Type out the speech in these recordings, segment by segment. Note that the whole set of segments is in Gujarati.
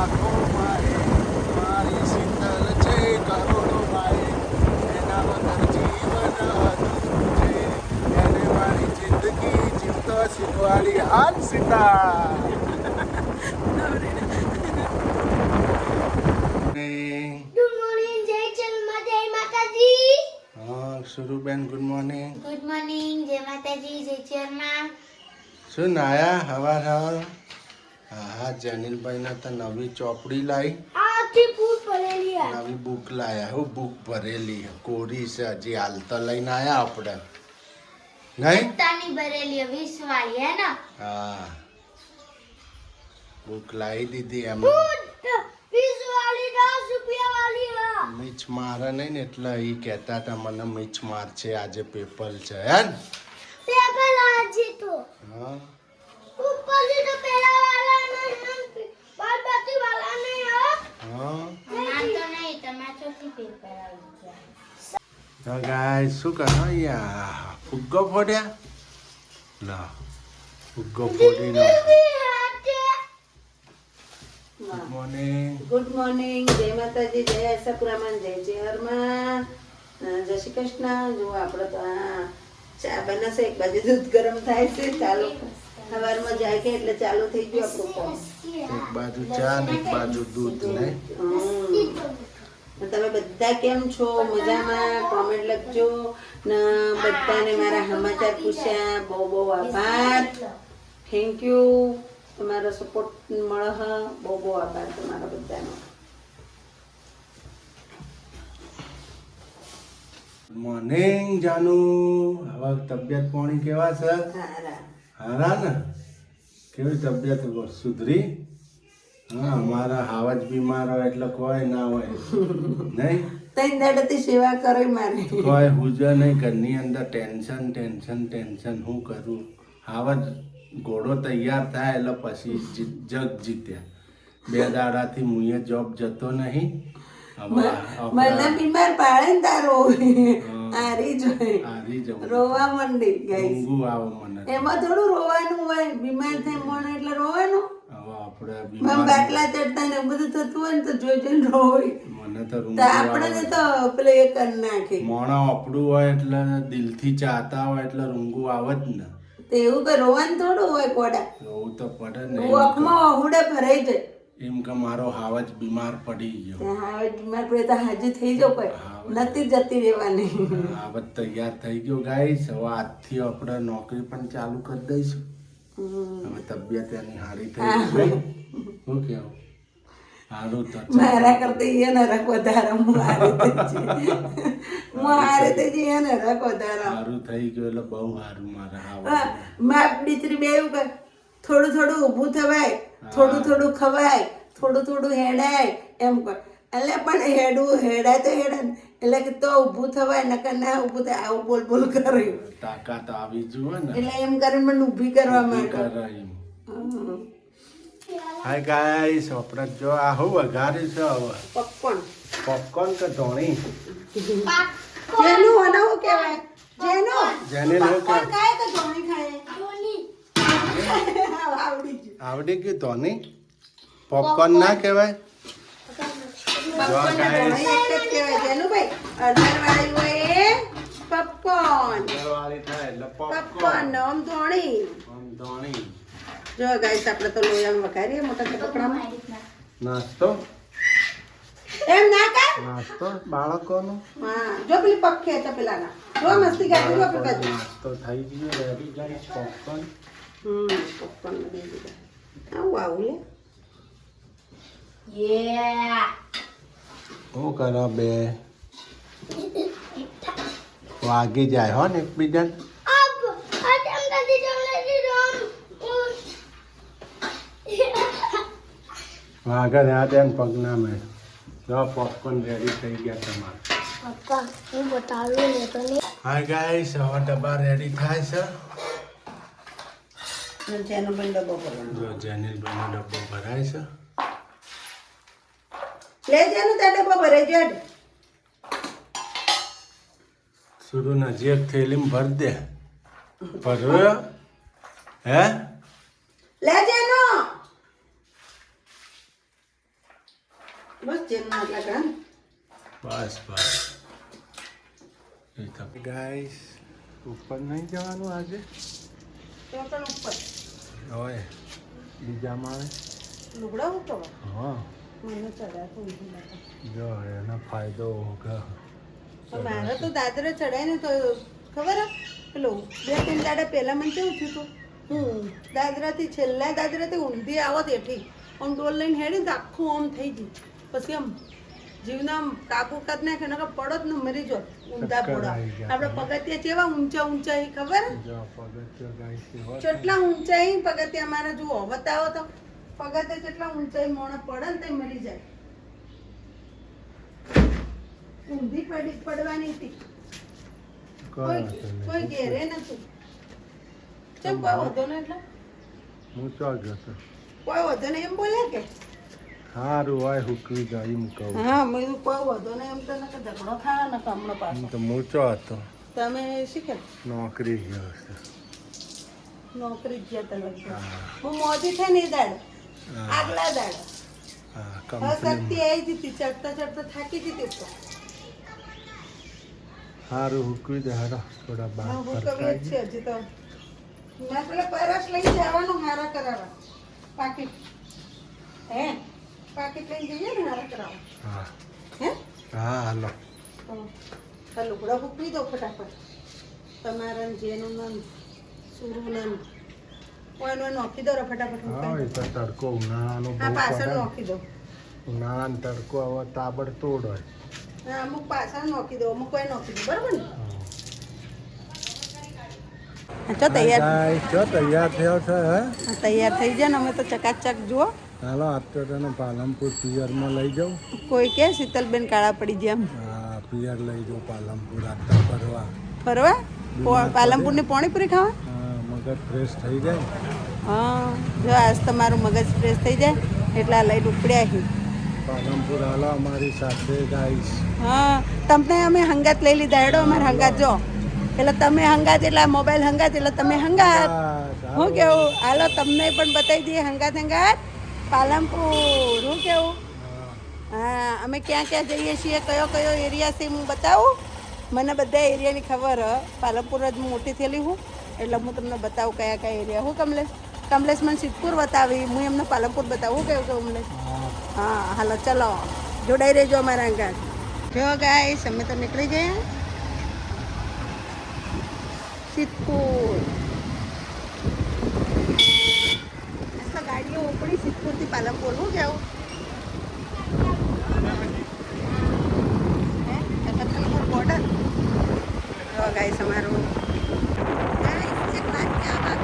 આંખોમાં એ મારી શીતલ છે કરોડો ભાઈ એના વગર જીવન અધૂરું છે એને મારી જિંદગી જીવતો શીખવાડી હાલ Sita Suruben good morning. Good morning, જય માતાજી, જય ચરમાં. શું નાયા હવાર હવાર? હા જનીલભાઈ તો નવી ચોપડી લાવી, નવી બુક લાયા. હું બુક ભરેલી કોરી છે હજી હાલ તો લઈને આયા આપણે નહીં તાની ભરેલી 20 વાળી હે ને? હા બુક લાવી દીધી એમ 20 વાળી 10 રૂપિયા વાળી હે. મીચ મારે નહીં ને એટલે એ કહેતા હતા મને મીચ માર છે આજે પેપર છે હે ને? પેપર આજે તો હા ઉપરથી તો પેલા વાળા નહીં, બાદ બાકી વાળા નહીં હો. હા ના તો નહીં, તમાર ચોથી પેપર આવી ગયા. તો ગાય શું કરો યાર ફુગ્ગો ફોડ્યા લા ફુગ્ગો ફોડીને ગુડ મોર્નિંગ. ગુડ મોર્નિંગ, જય માતાજી, જય આશાપુરામાં, જય ચેહરમાં, જય શ્રી કૃષ્ણ. જો આપણે તો આ ચા બનાવશે, એક બાજુ દૂધ ગરમ થાય છે, ચાલુ સવારમાં જાય કે એટલે ચાલુ થઈ ગયું આપણું કામ. એક બાજુ ચા ને એક બાજુ દૂધ નહીં. તમે બધા કેમ છો? મજામાં? કોમેન્ટ લખજો ને બધાને મારા સમાચાર પૂછ્યા, બહુ બહુ આભાર. થેન્ક યુ, તમારો સપોર્ટ મળે હ, બહુ બહુ આભાર તમારો બધાનો. મોર્નિંગ જાનુ. હવે તબિયત પાણી કેવા છે? સારા. હારા ને? કેવી તબિયત સુધરી? હા અમારા હાવજ બીમાર હોય એટલે કોઈ ના હોય નહીં. તઈ દાડાથી સેવા કરે મારે. કોઈ હુજે નહીં, ઘરની અંદર ટેન્શન ટેન્શન ટેન્શન. શું કરું? હાવજ ઘોડો તૈયાર થાય એટલે પછી જગ જીત્યા. 2 દાડાથી મુએ જોબ જતો નહીં. મને બીમાર પાડે ને તારો હારી જોઈ હારી જવું રોવા મંડી ગઈ. ઊંઘું આવે મને. એમાં થોડું રોવાનું હોય, બીમાર થાય મોણ એટલે રોવાનું. હવે આપણે મને બીમાર બાટલા ચડતા ને એવું બધું થતું હોય ને તો જોઈ જોઈને રોય. મને તો તો ઊંઘું આપણે આવે. તો પેલું એ કરી નાખે. મોણા આપણું હોય એટલે દિલથી ચાહતા હોય એટલે ઊંઘું આવે જ ને. તો એવું કે રોવાનું થોડું હોય કોડા. રોવું તો પડે ને. આંખમાં અહુડે ભરાઈ જાય. એમ કે મારો હાવજ બીમાર પડી ગયો. હવે બીમાર પડે તો હાજર થઈ જાવ, કોઈ નથી જતી રહેવાની. હાવજ તૈયાર થઈ ગયો ગાઈસ. હવે આજથી આપણે નોકરી પણ ચાલુ કરી દઈશું. હવે તબિયત એની સારી થઈ ગઈ. શું કેવું? સારું તો મારા કરતા એને રખ વધારે હું હારે તે જી એને રખ વધારે. સારું થઈ ગયું એટલે બહુ સારું મારા હાવજ. માપ દીકરી બે એવું કર, થોડું થોડું ઊભું થવાય, થોડું થોડું ખવાય, થોડું થોડું હેડાય એમ કર. એટલે પણ હેડાય તો હેડાય ને, એટલે કે તો ઊભું થવાય, નકર ના ઊભું થાય, આવું બોલ બોલ કરે. તાકાત આવી જુએ ને એટલે એમ કરીને મને ઊભી કરવા માંગે. કરાય. હાય ગાઈસ, આપણે જો આ હું વઘાર્યું છે હવે પપ્પણ પોપકોર્ન કે ધોણી જેનું બનાવું કહેવાય, જેનું જેને લોકો પપ્પણ ખાય તો ધોણી ખાય. આવડી ગયું. આવડી ગયું ધોની. પોપકોર્ન ના કહેવાય. પપ્પણ ને ધોણી એક જ કહેવાય. જેનું ભાઈ અડધરવાળી હોય એ પપ્પણ, વાળી થાય એટલે પપ્પણ પોપકોર્ન. ને આમ ધોણી. આમ ધોણી. જો ગાઈસ આપણે તો લોયામાં વઘારીએ મોટા ટપકડામાં. નાસ્તો એમ ના કર. નાસ્તો બાળકોનો હા જો પેલી પગ ખેંચે પેલાના. જો મસ્તી કાઢી જો આપણી બાજુ. નાસ્તો થઈ ગયો રેડી ગાઈસ. પોપકોર્ન પપ્પણ ને દઈ દીધા. આવું આવું લે. યે શું કરો બે? વાગી જાય હો ને એકબીજાને. અબ આટમ કદી જમલેજી રોમ વાગર યાદ એન પગના મેં. જો પોપકોર્ન રેડી થઈ ગયા તમારે. પપ્પા હું બતાવું ને તો નહીં. હાય ગાઈસ, હવે ડબ્બા રેડી થાય છે. જેનો પણ ડબ્બો ભરવાનો. જો જેનિલભાઈનો ડબ્બો ભરાય છે. લે જેનો ત્યાં ડબ્બો ભરાઈ ગયો. સુરુ નજી એક થેલીમાં ભર દે. ભર્યો હે? લે જેનો બસ બસ ગાઈસ ઉપર નહીં જવાનું આજે તો પણ ઉપર હોય બીજા માળે લુગડા ઉપર હા મને ચડાતું નથી જો એનો ફાયદો મારે તો દાદરે ચડાય ને તો ખબર હે પેલું 2-3 દાડા પહેલા મને કેવું થયું હતું હું દાદરાથી છેલ્લા દાદરાથી ઊંધી આવો તેથી આમ ડોલ લઈને હેડી તો આખું આમ થઈ ગયું પછી આમ જીવના આમ કાબુ કરી નાખે ને પડો જ ને મરી જો ઊંધા પોડા આપણે પગથિયા કેવા ઊંચા ઊંચા એ ખબર કેટલા ઊંચાઈ પગથિયા મારા જુઓ બતાવો તો પગથિયા કેટલા ઊંચાઈ મોણા પડે ને તે મરી જાય ઊંધી પડવાની હતી કોઈ ઘેરે નતું ચમ કોઈ વધો ને એટલે હું ચો જતો કોઈ વધો ને એમ બોલે કે સારું હોય હુકવી જાય એમ કહું હા મેં કોઈ વધો ને એમ તો ને ઝઘડો થાય ને કમણો પાછો તો મૂચો હતો તમે શીખે નોકરી ગયો છે નોકરી ગયા તા લગભગ હું મોજી થઈ ને દાડ આગલા દાડ હા શક્તિ આવી જતી ચડતા ચડતા થાકી જતી ઉપર સારું હુકવી દે હારો થોડા હા બહાર હું તો વેચ છે હજી તો મેં પેલા પરસ લઈ જવાનું હારા કરાવવા પાકીટ હે પાકીટ લઈને જઈએ ને હારા કરાવવા હા હે હા હાલો તો લુગડા મૂકવી દો ફટાફટ તમારા જેનું નામ સુરું નામ કોઈનો નોખી દો ફટાફટ હા એ તો તડકો ઉનાળાનો હા બહુ પાછળ પડે નોખી દો ઉનાળાનો તડકો હવે તાબડતોડ હોય હા અમુક પાછળ નોખી દો અમુક કોઈ નોખી દો બરાબર ને ચો તૈયાર જો તૈયાર થયો છે હે તૈયાર થઈ જાય ને અમે તો ચકાચક જુઓ હાલો આજ તો તને પાલનપુર પિયરમાં લઈ જાઉં કોઈ કે શીતલબેન કાળા પડી ગયા એમ હા પિયર લઈ જાઉં પાલનપુર આટલા ફરવા ફરવા પાલનપુરની પાણીપુરી ખાવા હા મગજ ફ્રેશ થઈ જાય હા જો આજ તમારું મગજ ફ્રેશ થઈ જાય એટલે આ લઈને ઉપડ્યા છીએ પાલનપુર હાલો અમારી સાથે ગાઈશ હા તમને અમે હંગાત લઈ લીધા હેડો અમારે હંગાત જો એટલે તમે હંગાત એટલે મોબાઈલ હંગાત એટલે તમે હંગાત હું કેવું હાલો તમને પણ બતાવી દઈએ હંગાત હંગાત પાલનપુર હું કેવું હા અમે ક્યાં ક્યાં જઈએ છીએ કયો કયો એરિયા છે હું બતાવું મને બધા એરિયાની ખબર હ પાલનપુર જ મોટી થયેલી હું એટલે હું તમને બતાવું કયા કયા એરિયા હું કમલેશ મને સિદ્ધપુર બતાવી હું એમને પાલનપુર બતાવું કેવું કે કમલેશ હા હાલો ચલો જોડાઈ રહેજો અમારા અંગાત જો ગાઈસ અમે તો નીકળી ગયા સિદ્ધપુર તો ગાડીઓ ઉપડી સિદ્ધપુરથી પાલનપુર હું કેવું બોર્ડર જો ગાઈસ અમારું ગાઈસ એક વાત કહેવા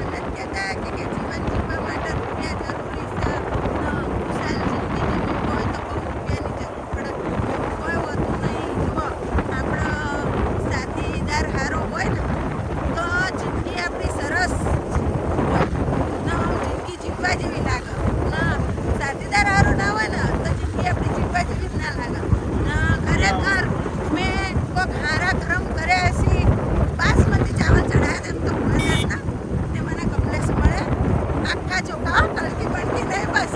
નથી કહેતા કે જીવન જીવવા માટે રૂપિયા જરૂરી છે ખુશાલ જિંદગી જીવવી હોય તો બહુ રૂપિયાની જરૂર પડે કોઈ હોતું નહીં જુઓ આપણો સાથીદાર સારો હોય ને તો જિંદગી આપણી સરસ ના જિંદગી જીવવા જેવી લાગે ના સાથીદાર સારો ના હોય ને તો જિંદગી આપણી જીવવા જેવી જ ના લાગે ના ખરેખર મેં કોઈક હારા કર્મ કર્યા હશે બાસમતી ચાવલ ચડાયા તેમ તો ભણ્યા ના તે મને કમલેશ મળે આખા ચોખા કલકી બનતી નહીં બસ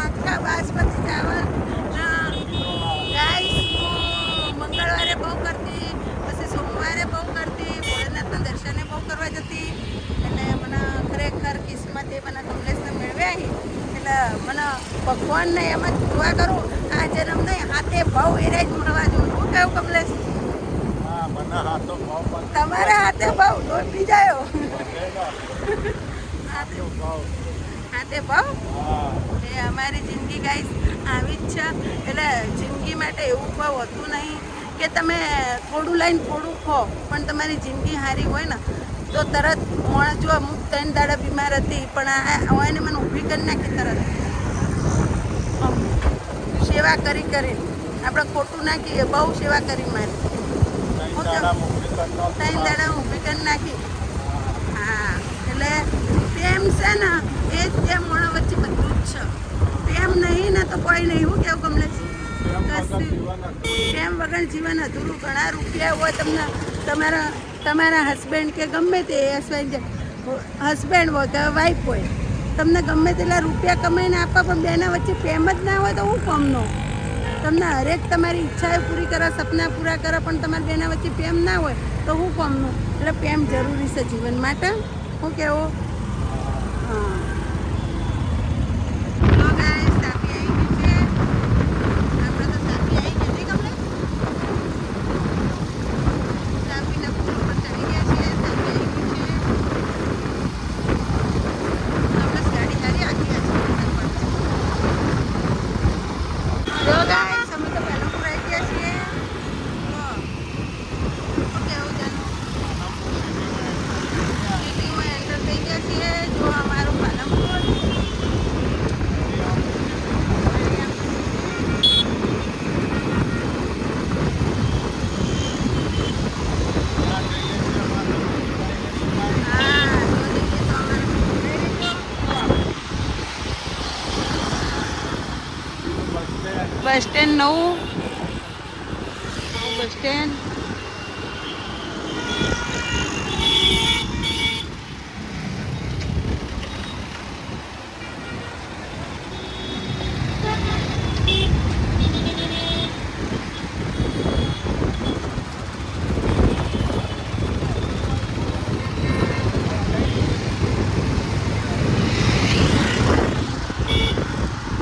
આખા બાસમતી ચાવલ ગાઈસ હું મંગળવારે બહુ કરતી પછી સોમવારે બહુ કરતી ભોળેનાથના દર્શને બહુ કરવા જતી એટલે મને ખરેખર કિસ્મત એ મને કમલેશને મેળવ્યા એટલે મને ભગવાનને એમ જ દુઆ કરું આ જન્મ નહીં હાથે ભાવ એરે જ મળવા જોઈએ શું કહ્યું કમલેશ હા મને હાથો ભાવ પણ તમારા હાથે ભાવ લોહી પી જાયો હાથે ભાવ એ અમારી જિંદગી ગાઈસ આવી જ છે એટલે જિંદગી માટે એવું કોઈ હોતું નહીં કે તમે થોડું લઈને થોડું ખો પણ તમારી જિંદગી સારી હોય ને તો તરત માણસ જો અમુક 3 દાડા બીમાર હતી પણ આ એને મને ઊભી કરી નાખી તરત સેવા કરી આપણે ખોટું નાખીએ બહુ સેવા કરી મારી 3 દાડા ઊભી કરી નાખી હા એટલે પ્રેમ છે ને એ જ બે મોણા વચ્ચે બધું જ છે પ્રેમ નહીં ને તો કોઈ નહીં હું કેવું કમલેશ પ્રેમ વગર જીવન અધૂરું ઘણા રૂપિયા હોય તમને તમારા હસબન્ડ કે ગમે તે હસબન્ડ હોય કે વાઈફ હોય તમને ગમે તેટલા રૂપિયા કમાઈને આપવા પણ બેના વચ્ચે પ્રેમ જ ના હોય તો હું કમનો તમને હરેક તમારી ઈચ્છાઓ પૂરી કરે, સપના પૂરા કરે, પણ તમારી બેના વચ્ચે પ્રેમ ના હોય તો શું કામનું? એટલે પ્રેમ જરૂરી છે જીવન માટે. શું કહેવું? હા. તો ગાઈસ સાપી આવી ગઈ છે. આપણે તો સાપી આવી ગઈ નહીં કમલે? સાપીના પુલ પર ચડી ગયા છીએ. સાપી આવી ગઈ છે. આપણે ગાડી સારી આગી છે. જો ગાઈસ અમે તો પાલનપુર આવી ગયા છીએ. શું કહેવું જાનું? સિટીમાં એન્ટર થઈ ગયા છીએ. જો અમારું પાલનપુર. બસ સ્ટેન્ડ નવું બસ સ્ટેન્ડ.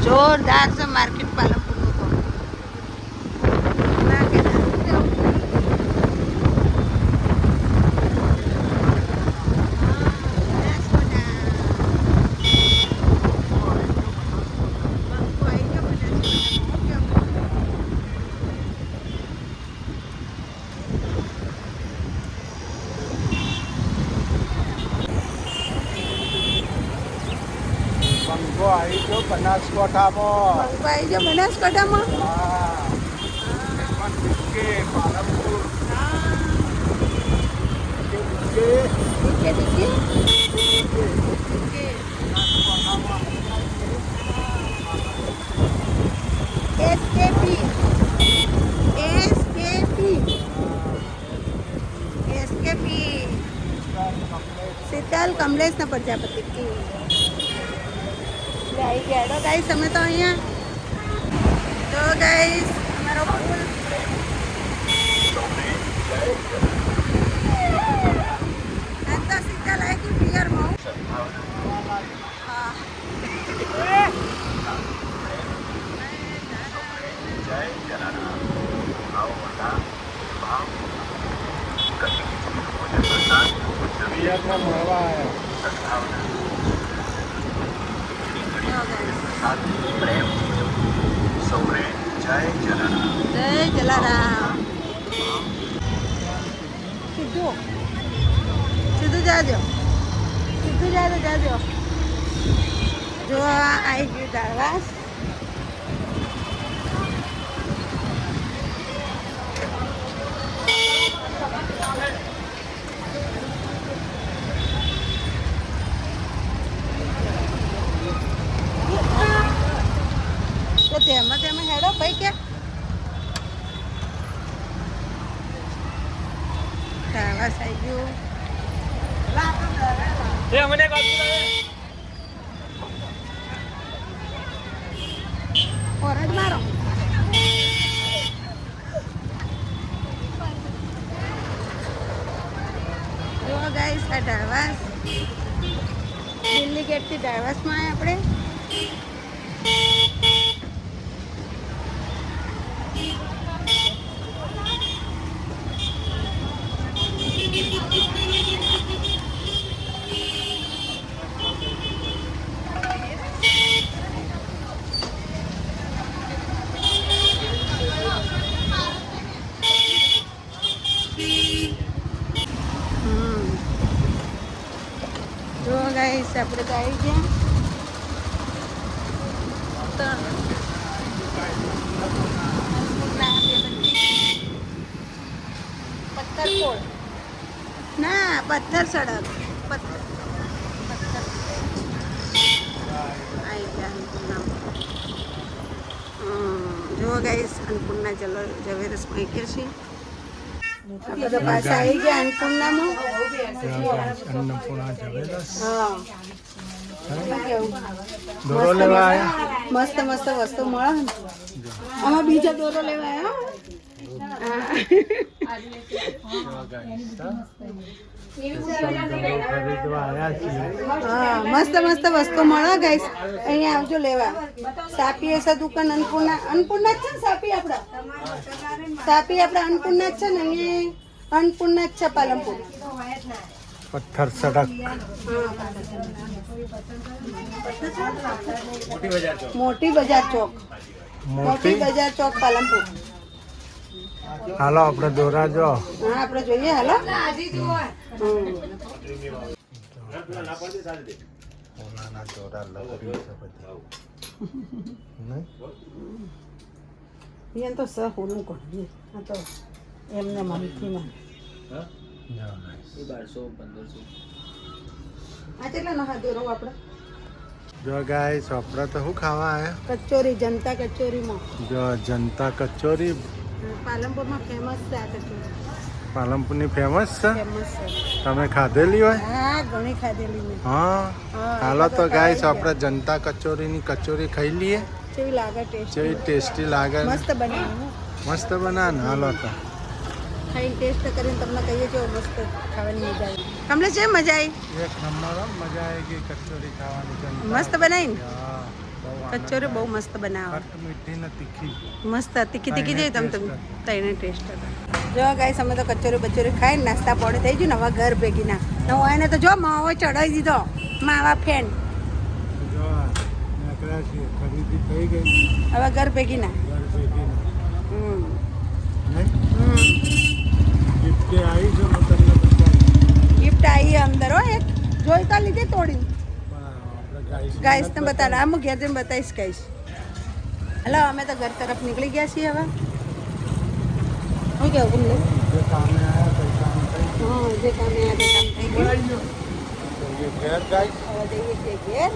જોરદાર છે માર્કેટ પાલનપુરનું તો. ના કે ના? બંકો આવી ગયો બનાસકાંઠામાં. ભાઈ જો બનાસકાંઠામાં. હા. પાલનપુર. शीतल कमलेश ना प्रजापति की आई गया तो गाइस हमें तो अहियाँ तो गाइस हमारा पुल अंदर शीतल आई की पियर में जय जलाराम सीधू सीधू जाजो सीधू जाजो जाजो जो आई गई दाळवास तो तेमा हेडो भाई क्या दाळवास आई गयो ઓરડ મારો જો ગાઈસ આ ડાળવાસ દિલ્હી ગેટથી ડાળવાસમાં આવ્યા આપણે. જો ગાઈસ આપણે તો આવી ગયા તો પથ્થરકોટ ના પથ્થર સડક પથ્થર આવી ગયા અન્નપૂર્ણા. જો ગાઈસ અન્નપૂર્ણા ઝવેરસમાં આવી ગયા છીએ. આપણે તો પાછા આવી ગયા અન્નપૂર્ણામાં. હા મસ્ત મસ્ત વસ્તુ મળે ને. આમાં બીજો દોરો લેવા આવ્યો હા મસ્ત મસ્ત વસ્તુ મળે ગાઈસ અહીંયા આવજો લેવા સાપી એસા દુકાન અન્નપૂર્ણા જ છે ને સાપી આપડા અન્નપૂર્ણા જ છે ને અહીંયા અન્નપૂર્ણા જ છે પાલનપુર પથ્થર સડક મોટી બજાર ચોક પાલનપુર હાલો આપણે દોરા જો હા આપણે જોઈએ હાલો સોનાના દોરા લગરી છે બધી અહીંયા તો સહ હોનું કોણ આ તો એમને મમથી ના આ કેટલા ના દોરો આપણે જો ગાઈસ આપણે તો શું ખાવા આયા કચોરી જનતા કચોરીમાં જો જનતા કચોરી પાલનપુરમાં ફેમસ છે આ કચોરી પાલનપુરની ફેમસ છે ફેમસ છે તમે ખાધેલી હોય હા ઘણી ખાધેલી મેં હા હાલો તો ગાઈસ આપણે જનતા કચોરીની કચોરી ખાઈ લઈએ કેવી લાગે ટેસ્ટ જેવી ટેસ્ટી લાગે મસ્ત બનાવ્યું મસ્ત બના ને હાલો તો ખાઈને ટેસ્ટ કરીને તમને કહીએ કે મસ્ત ખાવાની મજા આવી કમલે છે મજા આવી એક નંબર મજા આવી ગઈ કચોરી ખાવાની મસ્ત બનાવી ને હા કચોરી બહુ મસ્ત બનાવે મીઠી ને તીખી મસ્ત તીખી તીખી જઈ તમે તઈને ટેસ્ટ જો ગાઈસ અમે તો કચોરી બચોરી ખાઈને નાસ્તા પોડે થઈ ગયું ને હવે ઘર ભેગી ના હું એને તો જો માવો ચડાવી દીધો માવા ફેન જો નકરા છે ખરીદી થઈ ગઈ હવે ઘર ભેગી ના ઘર ભેગી હમ નહીં હમ ગિફ્ટ આવી છે મેં તમને બતાવી ગિફ્ટ આવી અંદર હો એક જોઈ તો લીધી તોડી આપણે ગાઈસ ને બતાડ આમ ઘેર જઈને બતાવીશ ગાઈસ હલો અમે તો ઘર તરફ નીકળી ગયા છીએ હવે શું કેવું તમને જે કામે આવ્યા તે કામ થઈ હા જે કામે આ તે કામ થઈ ગયું ગયું તો એ ઘેર ગાઈસ હવે જઈએ છીએ ઘેર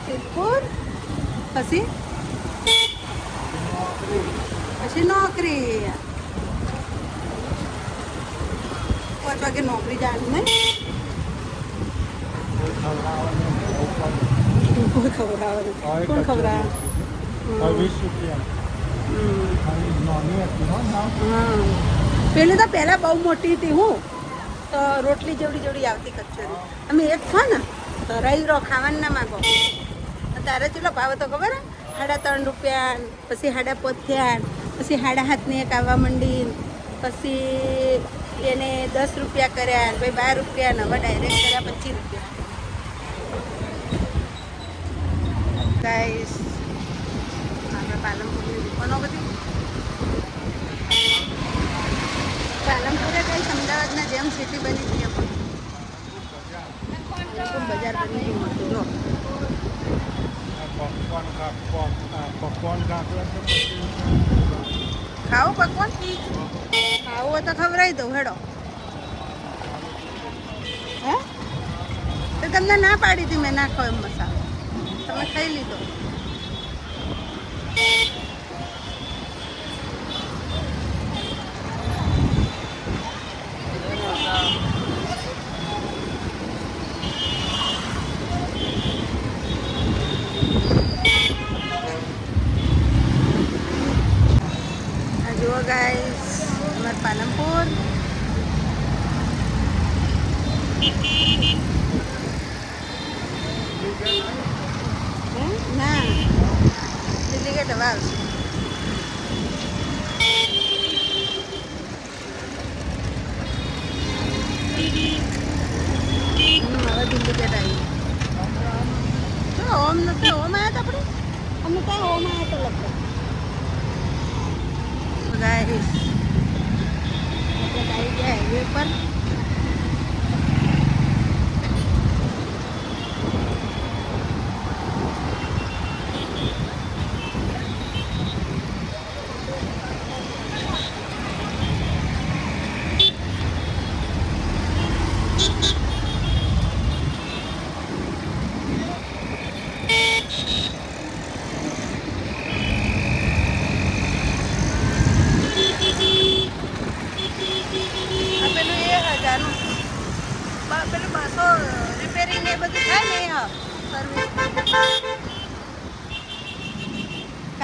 સિદ્ધપુર પછી નોકરી 5 વાગે નોકરી જવાનું ને કોઈ ખવડાવવાનું કોણ ખવડાવે 20 રૂપિયા નાની હતી હો નામ હા પેલી તો પહેલાં બહુ મોટી હતી હું તો રોટલી જેવડી આવતી કચોરી અમે એક ખા ને તો રહી રહો ખાવાનું ના માગો તારે ચેટલો ભાવ હતો ખબર હે 3.5 રૂપિયા પછી 5.5 થયા પછી 7.5 ને એક આવવા માંડી પછી એને 10 રૂપિયા કર્યા પછી 12 રૂપિયા ને હવે ડાયરેક્ટ કર્યા 25 રૂપિયા ગાઈસ આપણે પાલનપુરની દુકાનો બધી પાલનપુરે ગાઈસ અમદાવાદના જેમ સિટી બની ગઈ પણ બજાર બની ગયું મોટું જો પકવાન કાપલા ખાવું પકવાન ખાવું હોય તો ખવડાવી દઉં હેડો હે તો તમને ના પાડી હતી મેં ના ખાવ એમ મસાલો તમે ખાઈ લીધો જુઓ ગાઈસ અમાર પાલનપુર ના દિલ્હી ગેટ હવે આવશે હવે દિલ્હી ગેટ આવી તો ઓમ નથી ઓમ આવ્યા હતા આપણે અમે ત્યાં ઓમ આવ્યા હતા લગભગ ગાઈસ આપણે આવી ગયા હાઈવે પર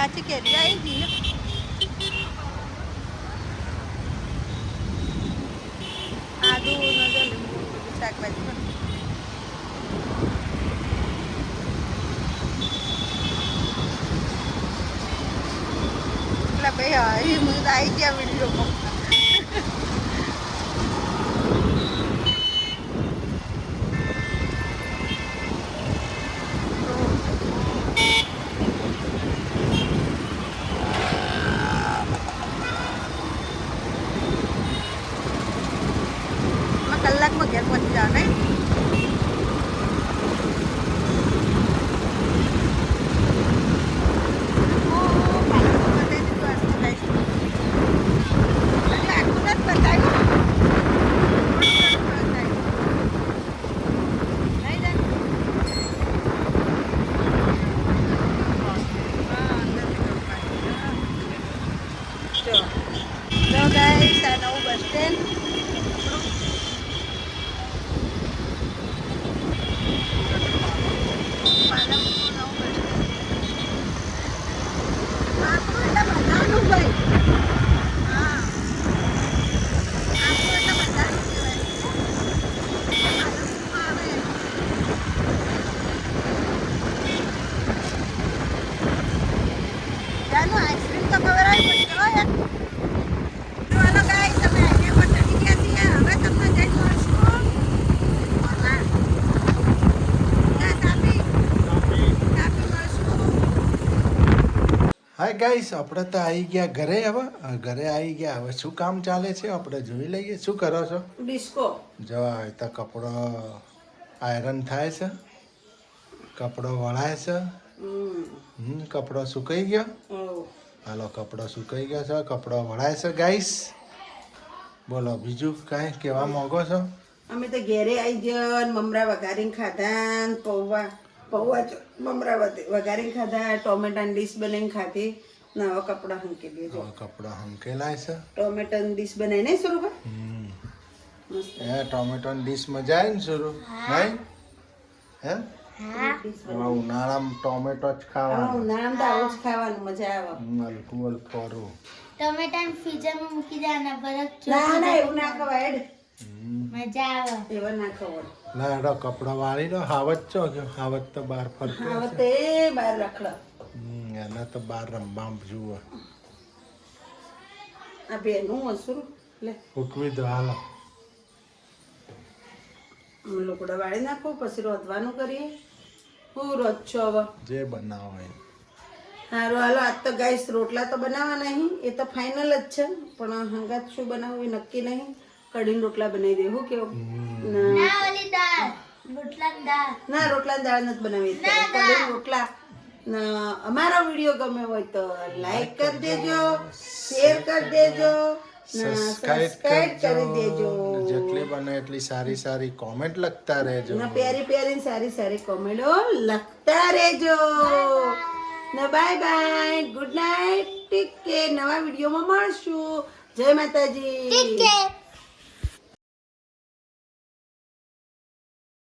કાચી કેરી આવી ગઈ ને આદુ ને લીંબુ શાકભાજી પણ એટલે ભાઈ હા એ મને આવી ગયા વિડીયોમાં કલાકમાં ઘેર પહોંચી જાવ નહીં જો ગાઈસ આ નવું બસ સ્ટેન્ડ આઈસ્ક્રીમ તો ખબર આવી પડી ચલો યાર ચાલો ગાઈસ તમે હાઈવે પર ચડી ગયા છીએ હવે તમને જઈ મળશું હાય ગાઈસ આપણે તો આવી ગયા ઘરે હવે ઘરે આવી ગયા હવે શું કામ ચાલે છે આપણે જોઈ લઈએ શું કરો છો ડિસ્કો જો આ તો કપડો આયરન થાય છે કપડો વળાય છે કપડો સુકાઈ ગયો હાલો કપડો સુકાઈ ગયો છે કપડો વળાય છે ગાઈસ બોલો બીજું કાંઈ કહેવા માંગો છો અમે તો ઘેરે આવી ગયા મમરા વઘારીને ખાધા ને પૌવા મમરા વઘારીને ખાધા ટોમેટાની ડીશ બનાવીને ખાધી ને હવે કપડાં હંકી દેજો કપડા હંકેલાય છે ટોમેટાની ડીશ બનાવી નહીં શરૂ એ ટોમેટોની ડીશ મજા આવી ને શરૂ નહીં હે ઉનાળામાં ટોમેટો જ ખાવાનું ઉનાળામાં તો આવું જ ખાવાનું મજા આવે હલકું ફોરું ટમેટા ફ્રીઝરમાં મૂકી દેવાના બરફ ના ના એવું ના ખવાય હેડ મજા આવે એવા ના ખવાય ના એડો કપડા વાળી લો હાવત ચો ગયો હાવત તો બહાર ફરતો હવે તે બહાર રખડો એને તો બહાર રમવા જુઓ આ બેનું હસું લે ઉકવી દો હાલો લોકોડા વાળી નાખો પછી રોધવાનું કરીએ હું રોજ છો હવે જે બનાવો એ સારું હાલો આજ તો ગાઈસ રોટલા તો બનાવવા નહીં એ તો ફાઇનલ જ છે પણ હંગાત શું બનાવવું એ નક્કી નહીં કઢીને રોટલા બનાવી દે હું કેવું ના ઓલી દાળ રોટલાની દાળ ના રોટલા દાળ નથી બનાવી કઢીને રોટલા અમારો વિડીયો ગમે હોય તો લાઈક કરી દેજો શેર કરી દેજો સબસ્ક્રાઇબ કરી દેજો જેટલી બને એટલી સારી સારી કોમેન્ટ લખતા રહેજો ના પ્યારી પ્યારી સારી સારી કોમેન્ટો લખતા રહેજો ને bye bye good night take care નવા વિડીયોમાં મળશું જય માતાજી ઠીક છે